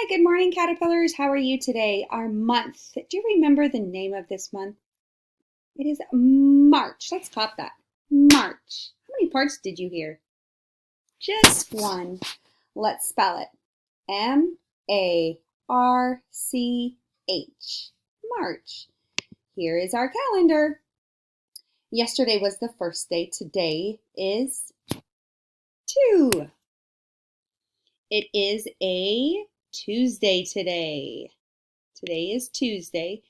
Hi, good morning, caterpillars. How are you today? Our month. Do you remember the name of this month? It is March. Let's pop that. March. How many parts did you hear? Just one. Let's spell it. M-A-R-C-H. March. Here is our calendar. Yesterday was the first day. Today is 2. It is a Tuesday today. Today is Tuesday,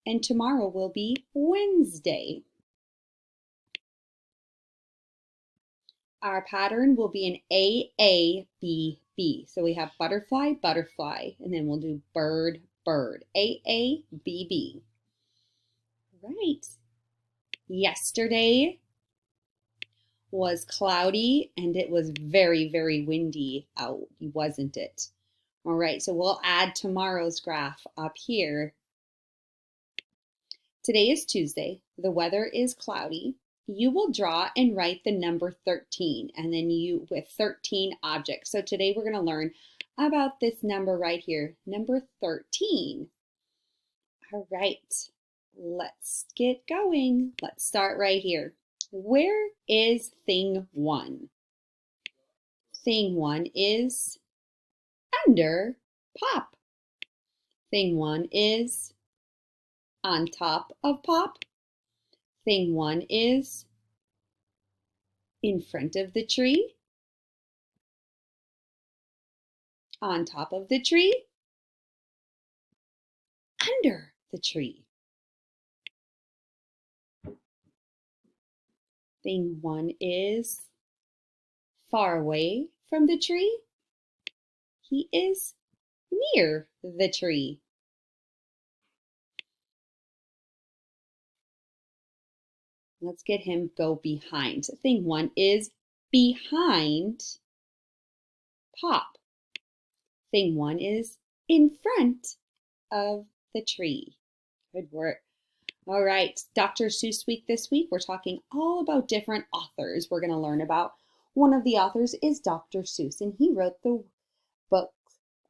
and tomorrow will be Wednesday. Our pattern will be an A-A-B-B. So we have butterfly, butterfly, and then we'll do bird, bird. A-A-B-B. Right. Yesterday was cloudy, and it was very, very windy out, wasn't it? All right, so we'll add tomorrow's graph up here. Today is Tuesday. The weather is cloudy. You will draw and write the number 13, and then you with 13 objects. So today we're going to learn about this number right here, number 13. All right, let's get going. Let's start right here. Where is thing 1? Thing 1 is under Pop. Thing 1 is on top of Pop. Thing 1 is in front of the tree, on top of the tree, under the tree. Thing 1 is far away from the tree. He is near the tree. Let's get him go behind. So thing 1 is behind Pop. Thing 1 is in front of the tree. Good work. All right, Dr. Seuss week this week, we're talking all about different authors. We're going to learn about one of the authors is Dr. Seuss, and he wrote the book,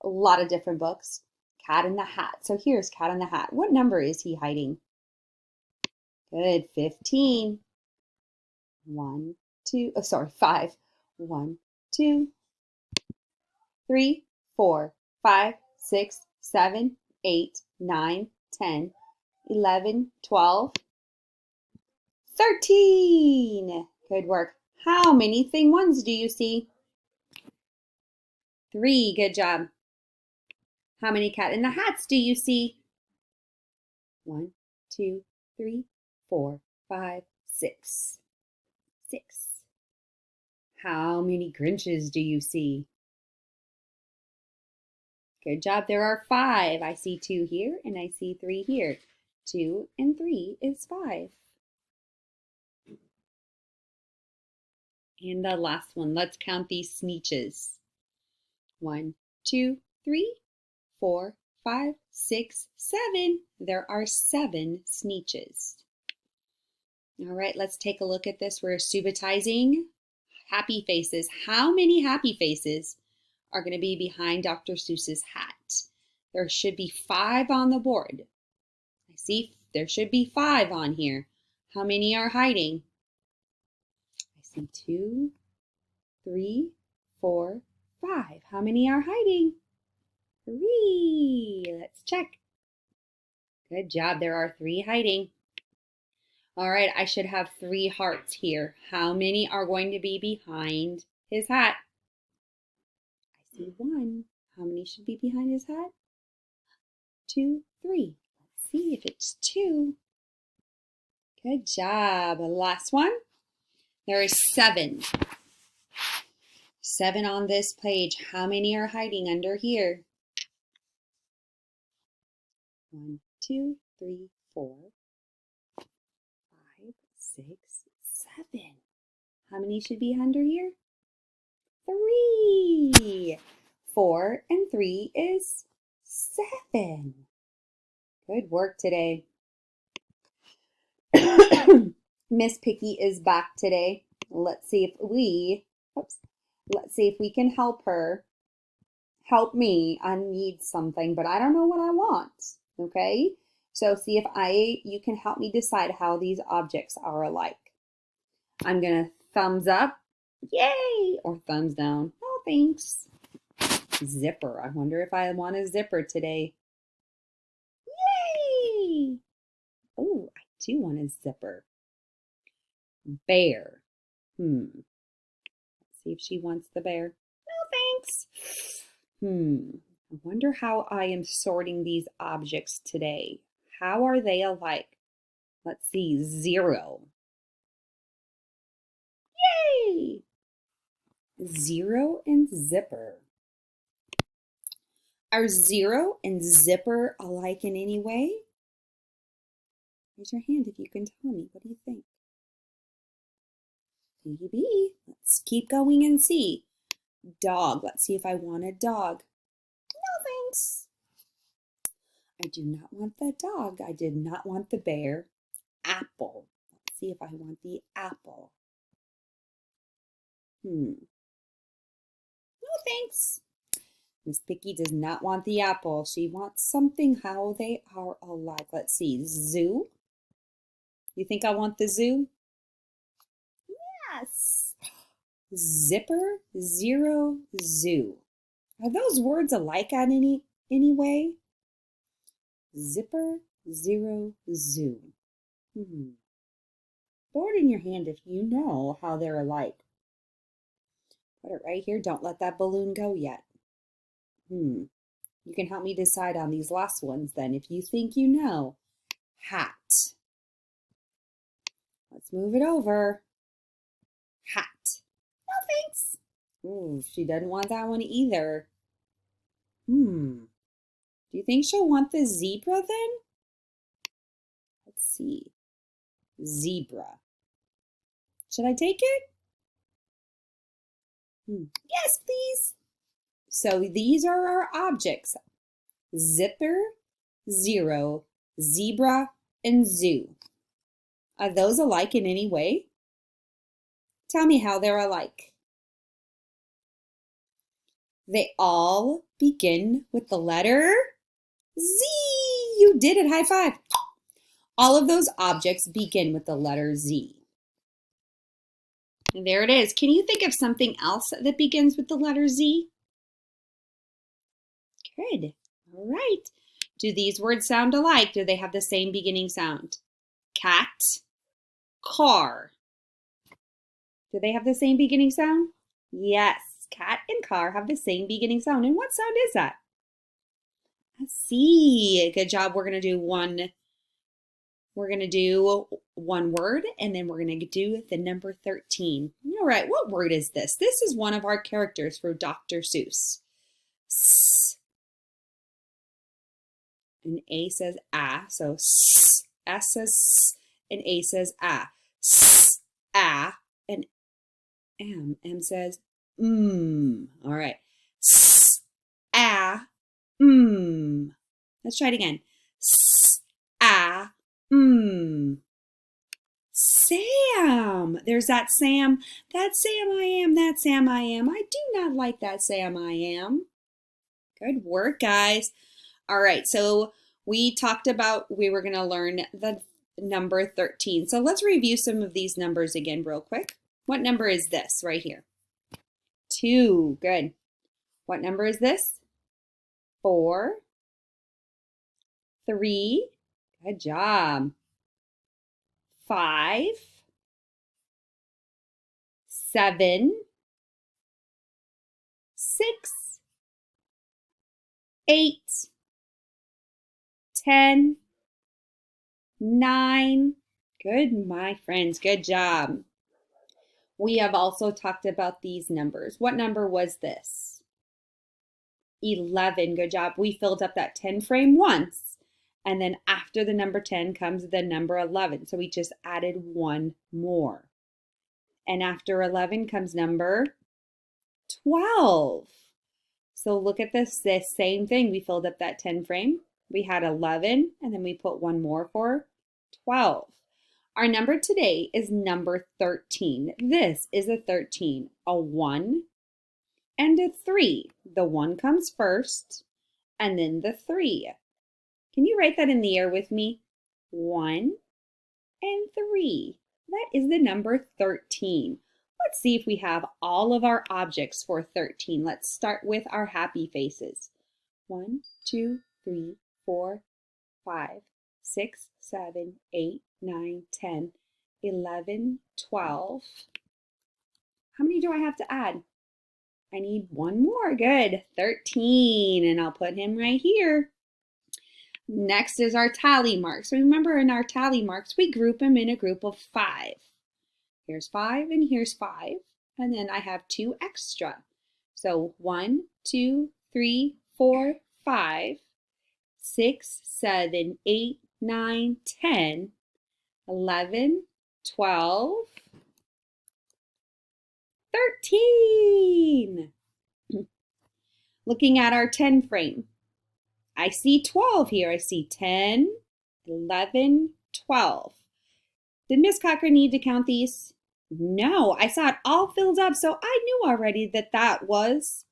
a lot of different books, Cat in the Hat. So here's Cat in the Hat. What number is he hiding? Good, 15. 1, 2, oh, sorry, 5. 1, 2, 3, 4, 5, 6, 7, 8, 9, 10, 11, 12, 13. Good work. How many thing 1s do you see? 3. Good job. How many Cat in the Hats do you see? 1, 2, 3, 4, 5, 6. 6. How many Grinches do you see? Good job. There are 5. I see 2 here and I see 3 here. 2 and 3 is 5. And the last one, let's count these Sneetches. 1, 2, 3, 4, 5, 6, 7. There are 7 Sneetches. All right, let's take a look at this. We're subitizing happy faces. How many happy faces are going to be behind Dr. Seuss's hat? There should be 5 on the board. I see there should be 5 on here. How many are hiding? I see 2, 3, 4, 5. How many are hiding? 3. Let's check. Good job. There are 3 hiding. All right, I should have 3 hearts here. How many are going to be behind his hat? I see 1. How many should be behind his hat? 2, 3. Let's see if it's 2. Good job. Last one. There is 7. 7 on this page. How many are hiding under here? 1, 2, 3, 4, 5, 6, 7. How many should be under here? 3. 4 and 3 is 7. Good work today. Miss Picky is back today. Let's see if we can help her help me. I need something, but I don't know what I want. Okay? So see if you can help me decide how these objects are alike. I'm going to thumbs up, yay, or thumbs down. Oh, thanks. Zipper. I wonder if I want a zipper today. Yay! Oh, I do want a zipper. Bear. Let's see if she wants the bear. No, thanks. I wonder how I am sorting these objects today. How are they alike? Let's see, 0. Yay! 0 and zipper. Are 0 and zipper alike in any way? Raise your hand if you can tell me. What do you think? Maybe. Let's keep going and see. Dog. Let's see if I want a dog. No, thanks. I do not want the dog. I did not want the bear. Apple. Let's see if I want the apple. No, thanks. Miss Picky does not want the apple. She wants something how they are alike. Let's see. Zoo. You think I want the zoo? Yes. Zipper, 0, zoo. Are those words alike in any way? Zipper, 0, zoo. Throw it in your hand if you know how they're alike. Put it right here. Don't let that balloon go yet. You can help me decide on these last ones then if you think you know. Hat. Let's move it over. Hat. No, thanks. Ooh, she doesn't want that one either. Do you think she'll want the zebra then? Let's see. Zebra. Should I take it? Yes, please. So these are our objects. Zipper, 0, zebra, and zoo. Are those alike in any way? Tell me how they're alike. They all begin with the letter Z. You did it. High five. All of those objects begin with the letter Z. And there it is. Can you think of something else that begins with the letter Z? Good. All right. Do these words sound alike? Do they have the same beginning sound? Cat, car. Do they have the same beginning sound? Yes. Cat and car have the same beginning sound. And what sound is that? Let's see. Good job. We're going to do one word, and then we're going to do the number 13. All right. What word is this? This is one of our characters for Dr. Seuss. S. And A says ah. So S. S says S, and A says ah. S, ah, and M says All right. S, ah, Let's try it again. S, ah, Sam. There's that Sam. That Sam I am. That Sam I am. I do not like that Sam I am. Good work, guys. All right, so we talked about we were going to learn the number 13. So let's review some of these numbers again real quick. What number is this right here? 2. Good. What number is this? 4. 3. Good job. 5. 7. 6. 8. 10. 9. Good, my friends. Good job. We have also talked about these numbers. What number was this? 11. Good job. We filled up that 10 frame once. And then after the number 10 comes the number 11. So we just added one more. And after 11 comes number 12. So look at this same thing. We filled up that 10 frame. We had 11, and then we put one more for 12. Our number today is number 13. This is a 13. A 1, and a 3. The 1 comes first, and then the 3. Can you write that in the air with me? 1 and 3. That is the number 13. Let's see if we have all of our objects for 13. Let's start with our happy faces. 1, 2, 3, 4, 5, 6, 7, 8, 9, 10, 11, 12. How many do I have to add? I need one more. Good. 13. And I'll put him right here. Next is our tally marks. Remember, in our tally marks, we group them in a group of 5. Here's 5 and here's 5. And then I have 2 extra. So 1, 2, 3, 4, 5, 6, 7, 8, 9, 10, 11, 12, 13. Looking at our 10 frame, I see 12 here. I see 10, 11, 12. Did Miss Cochran need to count these? No, I saw it all filled up, so I knew already that that was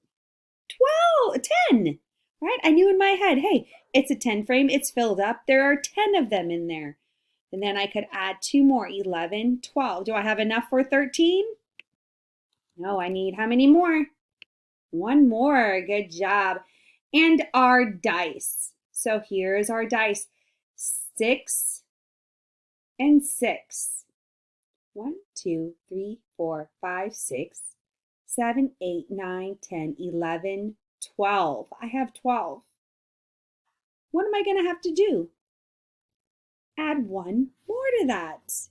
10, right? I knew in my head, hey, it's a 10 frame, it's filled up. There are 10 of them in there. And then I could add 2 more, 11, 12. Do I have enough for 13? No, I need how many more? 1 more. Good job. And our dice. So here's our dice. 6 and 6. 1, 2, 3, 4, 5, 6, 7, 8, 9, 10, 11, 12. I have 12. What am I going to have to do? Add 1 more to that.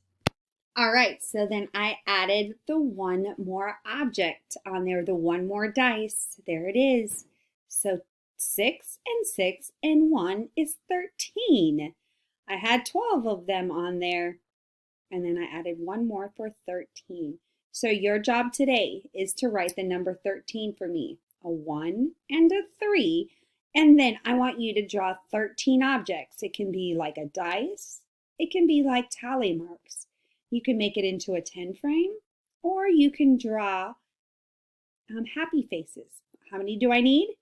All right, so then I added the 1 more object on there, the 1 more dice. There it is. So 6 and 6 and 1 is 13. I had 12 of them on there, and then I added 1 more for 13. So your job today is to write the number 13 for me, a 1 and a 3, and then I want you to draw 13 objects. It can be like a dice. It can be like tally marks. You can make it into a 10 frame, or you can draw happy faces. How many do I need?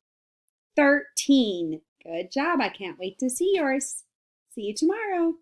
13. Good job. I can't wait to see yours. See you tomorrow.